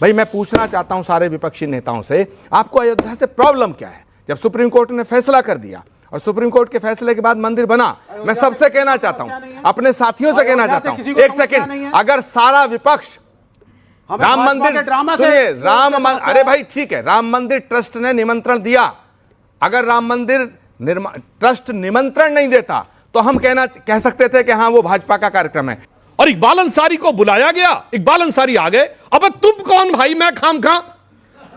भाई मैं पूछना चाहता हूं सारे विपक्षी नेताओं से, आपको अयोध्या से प्रॉब्लम क्या है? जब सुप्रीम कोर्ट ने फैसला कर दिया और सुप्रीम कोर्ट के फैसले के बाद मंदिर बना, मैं सबसे कहना चाहता हूं, अपने साथियों से कहना चाहता हूं, एक सेकंड, अगर सारा विपक्ष राम मंदिर, सुनिए, अरे भाई ठीक है, राम मंदिर ट्रस्ट ने निमंत्रण दिया, अगर राम मंदिर ट्रस्ट निमंत्रण नहीं देता तो हम कह सकते थे कि हाँ वो भाजपा का कार्यक्रम है। और इकबाल अंसारी को बुलाया गया, इकबाल अंसारी आ गए। अब तुम कौन भाई, मैं खामखा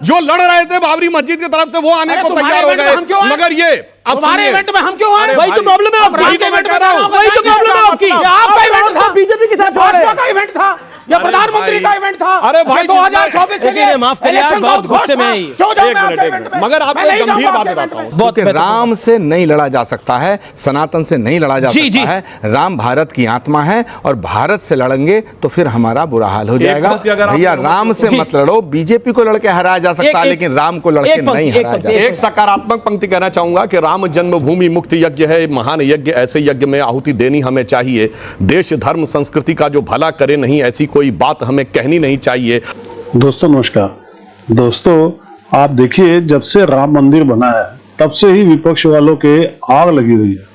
जो लड़ रहे थे बाबरी मस्जिद की तरफ से वो आने को तैयार हो गए, मगर ये अब हमारे इवेंट में हम क्यों आए? वही तो प्रॉब्लम है आपकी, वही तो प्रॉब्लम है आपकी। आपका इवेंट था, बीजेपी के साथ भाजपा का इवेंट था या प्रधानमंत्री का इवेंट था? अरे भाई 2024 के लिए माफ करिए यार, बहुत गुस्से में ही। मगर आपको एक गंभीर बात बताता हूं, राम से नहीं लड़ा जा सकता है, सनातन से नहीं लड़ा जा सकता है। राम भारत की आत्मा है और भारत से लड़ेंगे तो फिर हमारा बुरा हाल हो जाएगा। भैया राम से मत लड़ो, बीजेपी को लड़के हराया जा सकता है लेकिन राम को लड़के नहीं हराया जा सकता। एक सकारात्मक पंक्ति कहना चाहूंगा कि राम जन्मभूमि मुक्त यज्ञ है, महान यज्ञ, ऐसे यज्ञ में आहुति देनी हमें चाहिए। देश धर्म संस्कृति का जो भला करे नहीं, ऐसी कोई बात हमें कहनी नहीं चाहिए। दोस्तों नमस्कार। दोस्तों आप देखिए, जब से राम मंदिर बना है तब से ही विपक्ष वालों के आग लगी हुई है।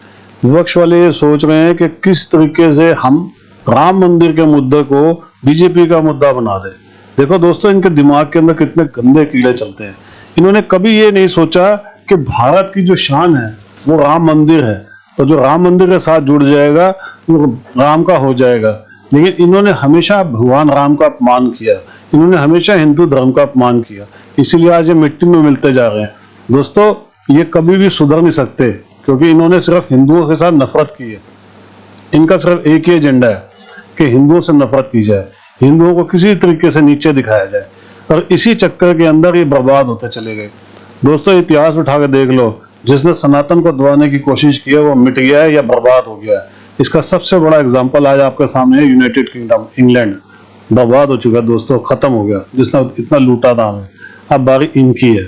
विपक्ष वाले ये सोच रहे हैं कि किस तरीके से हम राम मंदिर के मुद्दे को बीजेपी का मुद्दा बना दें। देखो दोस्तों, इनके दिमाग के अंदर कितने गंदे कीड़े चलते हैं। इन्होंने कभी ये नहीं सोचा कि भारत की जो शान है वो राम मंदिर है, तो जो राम मंदिर के साथ जुड़ जाएगा वो राम का हो जाएगा। लेकिन इन्होंने हमेशा भगवान राम का अपमान किया, इन्होंने हमेशा हिंदू धर्म का अपमान किया, इसीलिए आज ये मिट्टी में मिलते जा रहे हैं। दोस्तों ये कभी भी सुधर नहीं सकते, क्योंकि इन्होंने सिर्फ हिंदुओं के साथ नफरत की है। इनका सिर्फ एक ही एजेंडा है कि हिंदुओं से नफरत की जाए, हिंदुओं को किसी तरीके से नीचे दिखाया जाए, और इसी चक्कर के अंदर ये बर्बाद होते चले गए। दोस्तों इतिहास उठा के देख लो, जिसने सनातन को दबाने की कोशिश की है वो मिट गया है या बर्बाद हो गया है। इसका सबसे बड़ा एग्जांपल आज आपके सामने है, यूनाइटेड किंगडम, इंग्लैंड बर्बाद हो चुका है दोस्तों, खत्म हो गया। जिसने इतना लूटा था हमें, अब बारी इनकी है।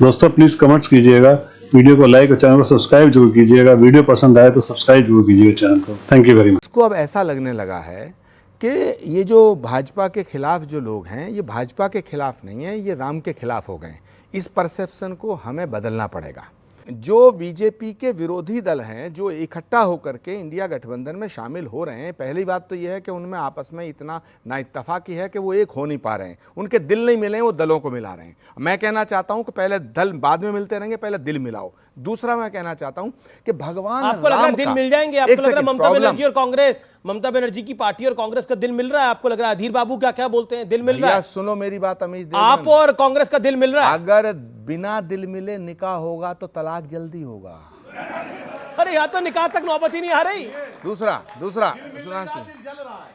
दोस्तों प्लीज कमेंट्स कीजिएगा, वीडियो को लाइक और चैनल को सब्सक्राइब जरूर कीजिएगा। वीडियो पसंद आए तो सब्सक्राइब जरूर कीजिएगा चैनल को। Thank you very much. इसको अब ऐसा लगने लगा है कि ये जो भाजपा के खिलाफ जो लोग हैं ये भाजपा के खिलाफ नहीं है, ये राम के खिलाफ हो गए। इस परसेप्शन को हमें बदलना पड़ेगा। जो बीजेपी के विरोधी दल हैं जो इकट्ठा होकर के इंडिया गठबंधन में शामिल हो रहे हैं, पहली बात तो यह है कि उनमें आपस में इतना नाइत्तफाकी है कि वो एक हो नहीं पा रहे हैं, उनके दिल नहीं मिले हैं, वो दलों को मिला रहे हैं। मैं कहना चाहता हूं कि पहले दल बाद में मिलते रहेंगे, पहले दिल मिलाओ। दूसरा मैं कहना चाहता हूं कि भगवान आपको लग रहा है दिल मिल जाएंगे? आपको लग रहा है ममता बनर्जी और कांग्रेस, ममता बनर्जी की पार्टी और कांग्रेस का दिल मिल रहा है? आपको लग रहा है अधीर बाबू क्या क्या बोलते हैं, दिल मिल रहा है? सुनो मेरी बात अमीश देवगन, आप और कांग्रेस का दिल मिल रहा है? अगर बिना दिल मिले निकाह होगा तो तलाक जल्दी होगा। अरे यहाँ तो निकाह तक नौबत ही नहीं आ रही। दूसरा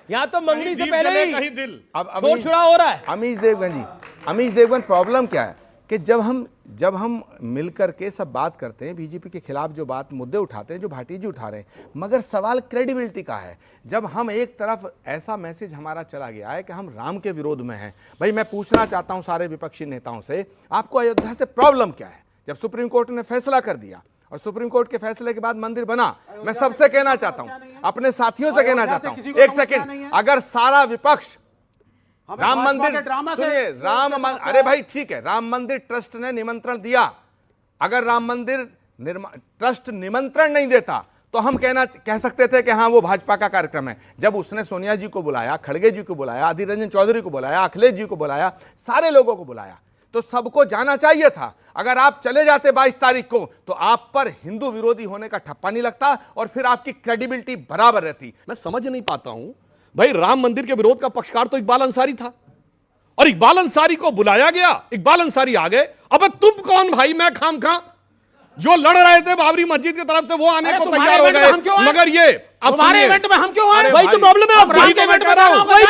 यहाँ तो मंगनी से पहले ही दिल अब छोड़ छुड़ा हो रहा है। अमीश देवगन जी, अमीश देवगन, प्रॉब्लम क्या है कि जब हम मिलकर के सब बात करते हैं, बीजेपी के खिलाफ जो बात मुद्दे उठाते हैं, जो भाटी जी उठा रहे हैं, मगर सवाल क्रेडिबिलिटी का है। जब हम एक तरफ ऐसा मैसेज हमारा चला गया है कि हम राम के विरोध में हैं, भाई मैं पूछना चाहता हूं सारे विपक्षी नेताओं से, आपको अयोध्या से प्रॉब्लम क्या है? जब सुप्रीम कोर्ट ने फैसला कर दिया और सुप्रीम कोर्ट के फैसले के बाद मंदिर बना, मैं सबसे कहना चाहता हूं, अपने साथियों से कहना चाहता हूं, एक सेकंड, अगर सारा विपक्ष राम मंदिर, सुनिए, अरे भाई ठीक है, राम मंदिर ट्रस्ट ने निमंत्रण दिया, अगर राम मंदिर ट्रस्ट निमंत्रण नहीं देता तो हम कह सकते थे कि हाँ वो भाजपा का कार्यक्रम है। जब उसने सोनिया जी को बुलाया, खड़गे जी को बुलाया, अधीर रंजन चौधरी को बुलाया, अखिलेश जी को बुलाया, सारे लोगों को बुलाया, तो सबको जाना चाहिए था। अगर आप चले जाते 22 तारीख को तो आप पर हिंदू विरोधी होने का ठप्पा नहीं लगता और फिर आपकी क्रेडिबिलिटी बराबर रहती। मैं समझ नहीं पाता हूं भाई, राम मंदिर के विरोध का पक्षकार तो इकबाल अंसारी था और इकबाल अंसारी को बुलाया गया, इकबाल अंसारी आ गए। अब तुम कौन भाई, मैं खामखा जो लड़ रहे थे बाबरी मस्जिद की तरफ से वो आने को तैयार हो गए, मगर ये हमारे इवेंट में हम क्यों आए? वही तो प्रॉब्लम है आपकी, वही तो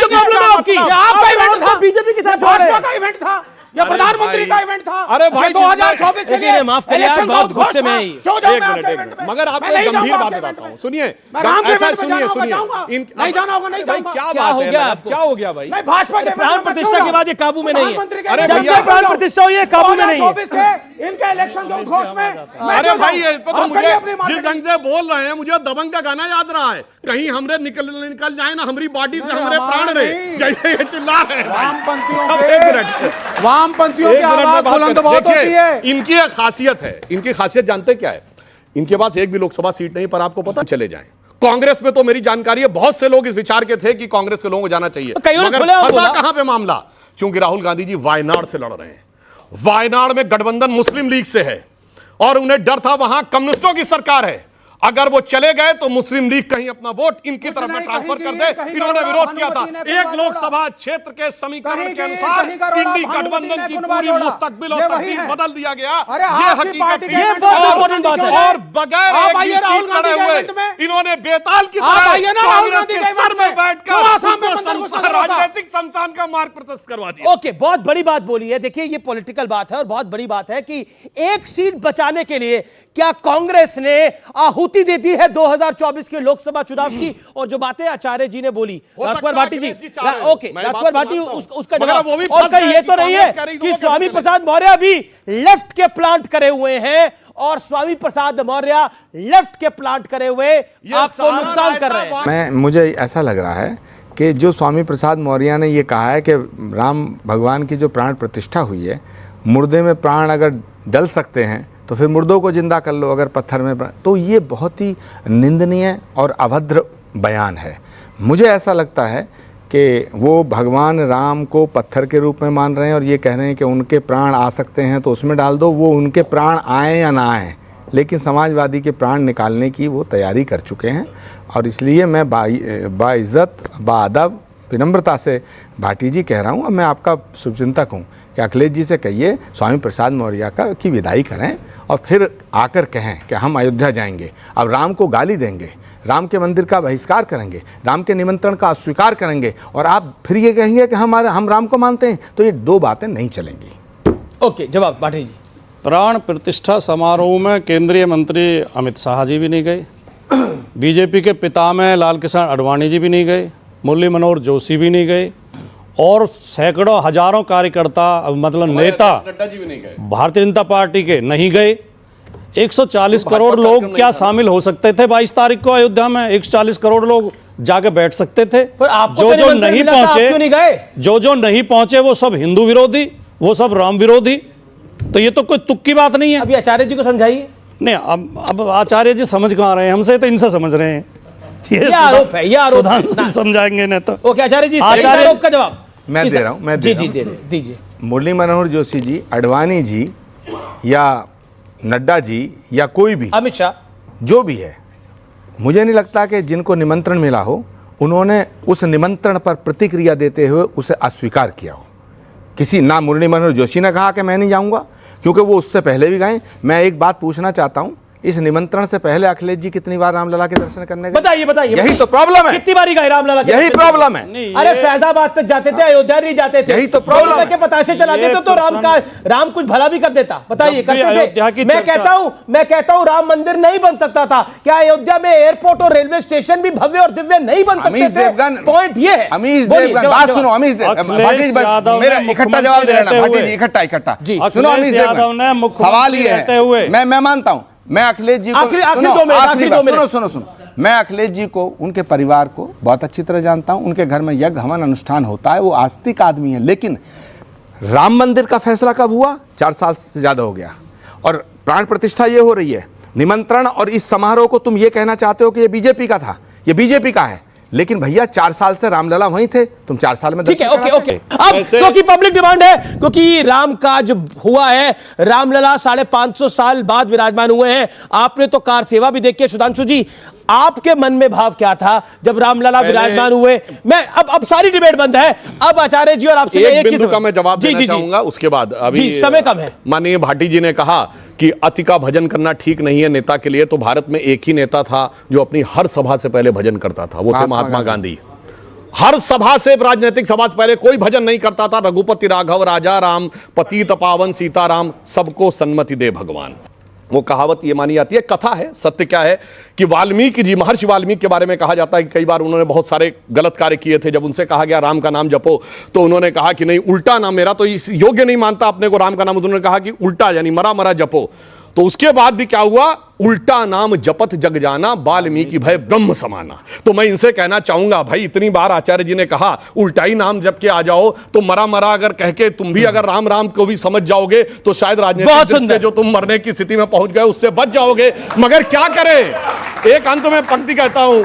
प्रॉब्लम है आपकी। आपका इवेंट था, बीजेपी के साथ भाजपा का इवेंट था या प्रधानमंत्री का इवेंट था? अरे भाई, 2024 के लेकिन लिए ये माफ करिए यार, इलेक्शन बहुत का गुस्से में घोषणा। है ये। क्यों जाऊं एक मैं मिनट, आपके एक इवेंट मिनट। में? मगर आपको मैं नहीं एक गंभीर जाऊंगा बात आपके बताता इवेंट हूं, में। सुनिए। मैं राम के ऐसा इवेंट में सुनिए, जाना होगा, सुनिए। जाऊंगा। इन- नहीं जाना होगा, नहीं भाई, जाऊंगा। क्या क्या बात हो है गया यार? आपको? क्या हो गया भाई? नहीं, भाजपा के प्राण इवेंट में प्रतिष्ठा क्यों के बाद ये काबू में नहीं है। प्रधानमंत्री के अरे इवेंट भैया, में प्राण क्यों प्रतिष्ठा हुई है, काबू में नहीं है। 2024 के इनके इलेक्शन के उद्घोष में मैं अरे क्यों भाई, जाऊं? ये तो आप मुझे करिए अपनी जिस मार्केटिंग। ढंग से बोल रहे हैं, मुझे दबंग का गाना याद रहा है। कहीं हमरे निकल जाए ना हमारी बॉडी से नहीं, हमारे हमारा प्राण रहे, नहीं। जैसे ये चिल्ला रहे हैं भाई। वामपंथियों अब के एक मिनट, वामपंथियों एक की मिनट में आवाज बात बुलंद करते- बहुत होती देखिए, है। इनकी एक खासियत है। इनकी खासियत जानते क्या है? इनके पास एक भी लोकसभा सीट नहीं, पर आपको पता चले जाए। कांग्रेस में तो मेरी जानकारी है, बहुत से लोग इस विचार के थे कि कांग्रेस के लोगों को जाना चाहिए, कईयों ने मगर खुलेआम फंसा बोला। कहां पे मामला? क्योंकि राहुल गांधी जी वायनाड से लड़ रहे हैं। वायनाड में गठबंधन मुस्लिम लीग से है और उन्हें डर था वहां कम्युनिस्टों की सरकार है, अगर वो चले गए तो मुस्लिम लीग कहीं अपना वोट इनकी तरफ में नहीं, ट्रांसफर कहीं कर की- दे। कहीं इन्होंने करोड़ा विरोध किया था। भानुमति ने एक कुनबा लोकसभा क्षेत्र के समीकरण कहीं के की- अनुसार कहीं करोड़ा इंडी भानुमति गठबंधन ने की कुनबा पूरी जोड़ा। मुस्तकबिल और ये वही तकदीर है। बदल दिया गया। अरे ये आपकी पार्टी हकीकत के थी। इवेंट बहुत में इंपॉर्टेंट बात है। और बगैर आप एक आइए भी राहुल सीट गांधी लड़े के हुए इवेंट में। इन्होंने बेताल की आप आइए ना राहुल कांग्रेस गांधी के के सर इवेंट में में। बैठकर क्यों आसाम में उनको बंदर घुसना संसार- जरूरत था? राजनीतिक शमशान का मार्ग प्रशस्त करवा दिया। ओके, बहुत बड़ी बात बोली है। देखिए, ये पॉलिटिकल बात है और बहुत बड़ी बात है कि एक सीट बचाने के लिए क्या कांग्रेस ने आहुति दे दी है 2024 के लोकसभा चुनाव की। और जो बातें आचार्य जी ने बोली, हो राजकुमार सकता है भाटी जी, अखिलेश जी चाह रहे हो। ओके, मैं राजकुमार बात भाटी मानता हूं। उसका मगर जवाब। वो भी और फंस कहीं गए ये कि तो नहीं कांग्रेस है कह रही कि तो वो स्वामी कहने प्रसाद मौर्य भी लेफ्ट के प्लांट करे हुए हैं और स्वामी प्रसाद मौर्य लेफ्ट के प्लांट करे हुए आपको सारा नुकसान कर रहे हैं। मुझे ऐसा लग रहा है कि जो स्वामी प्रसाद मौर्य ने ये कहा है कि राम भगवान की जो प्राण प्रतिष्ठा हुई है, मुर्दे में प्राण अगर डल सकते हैं तो फिर मुर्दों को जिंदा कर लो, अगर पत्थर में तो ये बहुत ही निंदनीय और अभद्र बयान है। मुझे ऐसा लगता है कि वो भगवान राम को पत्थर के रूप में मान रहे हैं और ये कह रहे हैं कि उनके प्राण आ सकते हैं तो उसमें डाल दो। वो उनके प्राण आए या ना आए, लेकिन समाजवादी के प्राण निकालने की वो तैयारी कर चुके हैं। और इसलिए मैं बाइज़्ज़त बाअदब विनम्रता से भाटी जी कह रहा हूँ, अब मैं आपका शुभचिंतक हूँ कि अखिलेश जी से कहिए स्वामी प्रसाद मौर्य की विदाई करें और फिर आकर कहें कि हम अयोध्या जाएंगे, अब राम को गाली देंगे, राम के मंदिर का बहिष्कार करेंगे, राम के निमंत्रण का अस्वीकार करेंगे और आप फिर ये कहेंगे कि हम राम को मानते हैं, तो ये दो बातें नहीं चलेंगी। ओके, जवाब भाटी जी। प्राण प्रतिष्ठा समारोह में केंद्रीय मंत्री अमित शाह जी भी नहीं गए, बीजेपी के पितामह लाल कृष्ण आडवाणी जी भी नहीं गए, मुरली मनोहर जोशी भी नहीं गए और सैकड़ों हजारों कार्यकर्ता मतलब नेता नड्डा जी भी नहीं गए। भारतीय जनता पार्टी के नहीं गए। 140 करोड़ लोग क्या शामिल हो सकते थे 22 तारीख को अयोध्या में? 140 करोड़ लोग जाके बैठ सकते थे। पर आपको जो तो जो निमंत्रण नहीं मिला था, आप क्यों नहीं गए? पहुंचे, जो नहीं पहुंचे वो सब हिंदू विरोधी, वो सब राम विरोधी। तो ये तो कोई तुक की बात नहीं है। अभी आचार्य जी को समझाइए। नहीं, अब आचार्य जी समझ कहाँ रहे हैं, हमसे तो इनसे समझ रहे हैं। ये आरोप है, ये आरोप है। सुधांशु जी समझाएंगे नहीं तो। ओके आचार्य जी, इस आचार्य- आरोप का जवाब मैं दे रहा हूँ, मैं दे जी रहा जी हूँ। दे रहे दीजिए। मुरली मनोहर जोशी जी, आडवाणी जी या नड्डा जी या कोई भी अमित शाह, जो भी है, मुझे नहीं लगता कि जिनको निमंत्रण मिला हो उन्होंने उस निमंत्रण पर प्रतिक्रिया देते हुए उसे अस्वीकार किया हो। किसी ना मुरली मनोहर जोशी ने कहा कि मैं नहीं जाऊंगा, क्योंकि वो उससे पहले भी गए। मैं एक बात पूछना चाहता हूं, इस निमंत्रण से पहले अखिलेश जी कितनी बार रामलला के दर्शन करने गए? बताइए बताइए। यही तो प्रॉब्लम है, कितनी बारी गए रामलला के यही दर्शन? प्रॉब्लम है। अरे फैजाबाद तक जाते थे, अयोध्या नहीं जाते थे। यही तो प्रॉब्लम अयोध्या है। के पतासे चलाते थे तो राम कुछ भला भी कर देता। बताइए, जब भी करते अयोध्या थे? की मैं चर्चा- कहता हूं राम मंदिर नहीं बन सकता था। क्या अयोध्या में एयरपोर्ट और रेलवे स्टेशन भी भव्य और दिव्य नहीं बन सकते अमीश थे? देवगन, पॉइंट ये है। अमीश बोलिए, देवगन, जवाब, बात जवाब। सुनो। अमीश भाटी जी, यादव मेरा ने इकट्ठा जवाब दे मुख्यमंत्री लेना। भाटी रहते जी इकट्ठा जी। सुनो। अमीश अखिलेश यादव ने देवगन, मुख्यमंत्री सवाल ये रहते है, हुए- मैं मानता हूं, मैं अखिलेश जी को आखिरी सुनो, 2 मिनट, आखिरी आखिरी बात, 2 मिनट। सुनो। मैं अखिलेश जी को, उनके परिवार को बहुत अच्छी तरह जानता हूं। उनके घर में यज्ञ हवन अनुष्ठान होता है, वो आस्तिक आदमी है। लेकिन राम मंदिर का फैसला कब हुआ? 4 साल से ज्यादा हो गया। और प्राण प्रतिष्ठा ये हो रही है, निमंत्रण और इस समारोह को तुम ये कहना चाहते हो कि ये बीजेपी का था, ये बीजेपी का है। लेकिन भैया 4 साल से रामलला वहीं थे, तुम 4 साल में ठीक है, दर्शन ओके कराते। ओके। अब क्योंकि पब्लिक डिमांड है, क्योंकि राम का जो हुआ है, रामलला 550 साल बाद विराजमान हुए हैं। आपने तो कार सेवा भी देखी है। सुधांशु जी, आपके मन में भाव क्या था जब रामलला विराजमान हुए? मैं अब सारी डिबेट बंद है। अब आचार्य जी और आपसे एक ही बिंदु का मैं जवाब जी, देना जी, जी। चाहूंगा, उसके बाद अभी जी, समय कम है। माननीय भाटी जी ने कहा कि अति का भजन करना ठीक नहीं है नेता के लिए। तो भारत में एक ही नेता था जो अपनी हर सभा से पहले भजन करता था, वो थे महात्मा गांधी। हर सभा से, राजनीतिक सभा से पहले कोई भजन नहीं करता था। रघुपति राघव राजा राम, पतित पावन सीताराम, सबको सन्मति दे भगवान। वो कहावत ये मानी जाती है, कथा है, सत्य क्या है कि वाल्मीकि जी, महर्षि वाल्मीकि के बारे में कहा जाता है कि कई बार उन्होंने बहुत सारे गलत कार्य किए थे। जब उनसे कहा गया राम का नाम जपो, तो उन्होंने कहा कि नहीं, उल्टा नाम, मेरा तो इस योग्य नहीं मानता अपने को राम का नाम। उन्होंने कहा कि उल्टा, यानी मरा मरा जपो। तो उसके बाद भी क्या हुआ, उल्टा नाम जपत जग जाना, वाल्मीकि भय ब्रह्म समाना। तो मैं इनसे कहना चाहूंगा, भाई इतनी बार आचार्य जी ने कहा उल्टा ही नाम जप के आ जाओ, तो मरा मरा अगर कह के तुम भी अगर राम राम को भी समझ जाओगे तो शायद राजनीतिक दृष्टि से जो तुम मरने की स्थिति में पहुंच गए उससे बच जाओगे। मगर क्या करें, एक अंत में पंक्ति कहता हूं,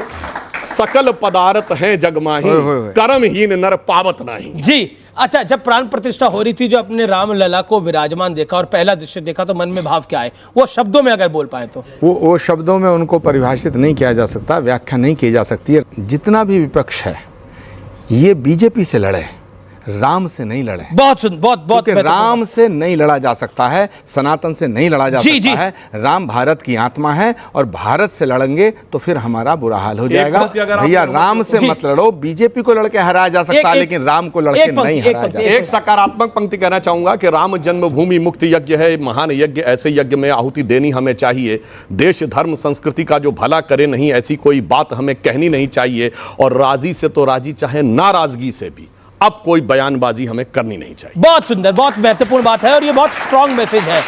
सकल पदार्थ हैं जगमाही, कर्महीन नर पावत नहीं। जी अच्छा, जब प्राण प्रतिष्ठा हो रही थी, जो अपने राम लला को विराजमान देखा और पहला दृश्य देखा, तो मन में भाव क्या है, वो शब्दों में अगर बोल पाए तो? वो शब्दों में उनको परिभाषित नहीं किया जा सकता, व्याख्या नहीं की जा सकती है। जितना भी विपक्ष है ये बीजेपी से लड़े, राम से नहीं लड़े। बहुत बहुत राम से नहीं लड़ा जा सकता है, सनातन से नहीं लड़ा जा सकता है। राम भारत की आत्मा है और भारत से लड़ेंगे तो फिर हमारा बुरा हाल हो जाएगा। भैया राम से मत लड़ो, बीजेपी को लड़के हराया जा सकता है लेकिन राम को लड़के नहीं हराया जा सकता। एक सकारात्मक पंक्ति कहना चाहूंगा कि राम जन्मभूमि मुक्त यज्ञ है, महान यज्ञ, ऐसे यज्ञ में आहुति देनी हमें चाहिए। देश धर्म संस्कृति का जो भला करे नहीं, ऐसी कोई बात हमें कहनी नहीं चाहिए। और राजी से तो राजी, चाहे नाराजगी से भी अब कोई बयानबाजी हमें करनी नहीं चाहिए। बहुत सुंदर, बहुत महत्वपूर्ण बात है और ये बहुत स्ट्रांग मैसेज है।